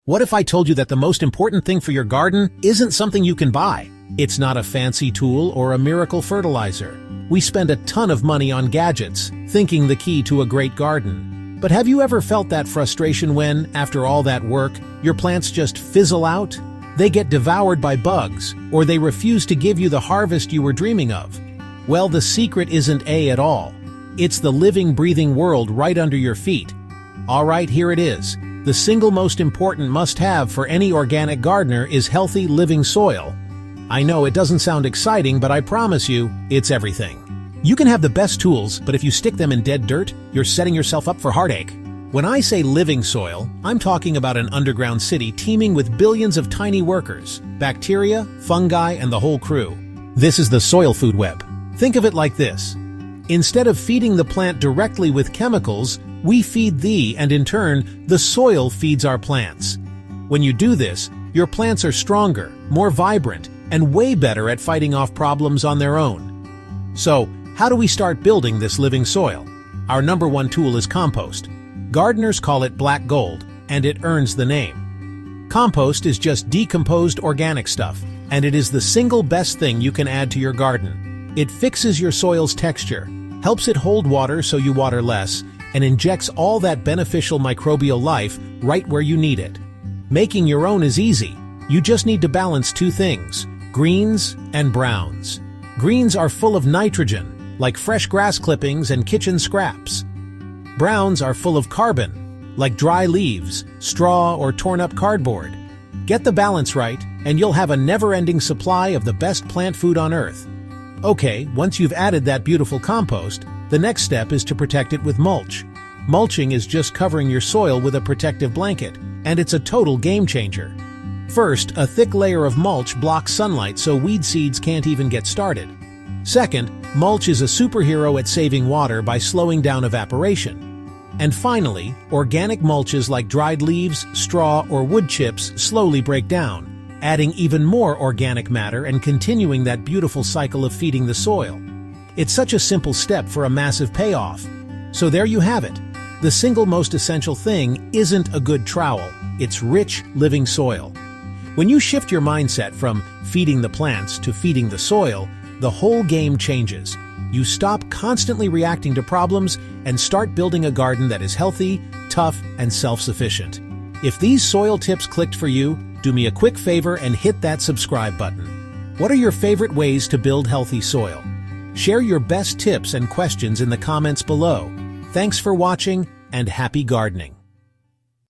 What if I told you that the most important thing for your garden isn't something you can buy? It's not a fancy tool or a miracle fertilizer. We spend a ton of money on gadgets, thinking the key to a great garden. But have you ever felt that frustration when, after all that work, your plants just fizzle out? They get devoured by bugs, or they refuse to give you the harvest you were dreaming of. Well, the secret isn't A at all. It's the living, breathing world right under your feet. All right, here it is. The single most important must-have for any organic gardener is healthy, living soil. I know it doesn't sound exciting, but I promise you, it's everything. You can have the best tools, but if you stick them in dead dirt, you're setting yourself up for heartache. When I say living soil, I'm talking about an underground city teeming with billions of tiny workers, bacteria, fungi, and the whole crew. This is the soil food web. Think of it like this. Instead of feeding the plant directly with chemicals, we feed thee, and in turn, the soil feeds our plants. When you do this, your plants are stronger, more vibrant, and way better at fighting off problems on their own. So, how do we start building this living soil? Our number one tool is compost. Gardeners call it black gold, and it earns the name. Compost is just decomposed organic stuff, and it is the single best thing you can add to your garden. It fixes your soil's texture, helps it hold water so you water less, and injects all that beneficial microbial life right where you need it. Making your own is easy. You just need to balance two things: greens and browns. Greens are full of nitrogen, like fresh grass clippings and kitchen scraps. Browns are full of carbon, like dry leaves, straw, or torn-up cardboard. Get the balance right, and you'll have a never-ending supply of the best plant food on Earth. Okay, once you've added that beautiful compost, the next step is to protect it with mulch. Mulching is just covering your soil with a protective blanket, and it's a total game changer. First, a thick layer of mulch blocks sunlight so weed seeds can't even get started. Second, mulch is a superhero at saving water by slowing down evaporation. And finally, organic mulches like dried leaves, straw, or wood chips slowly break down, adding even more organic matter and continuing that beautiful cycle of feeding the soil. It's such a simple step for a massive payoff. So there you have it. The single most essential thing isn't a good trowel, it's rich, living soil. When you shift your mindset from feeding the plants to feeding the soil, the whole game changes. You stop constantly reacting to problems and start building a garden that is healthy, tough, and self-sufficient. If these soil tips clicked for you, do me a quick favor and hit that subscribe button. What are your favorite ways to build healthy soil? Share your best tips and questions in the comments below. Thanks for watching, and happy gardening.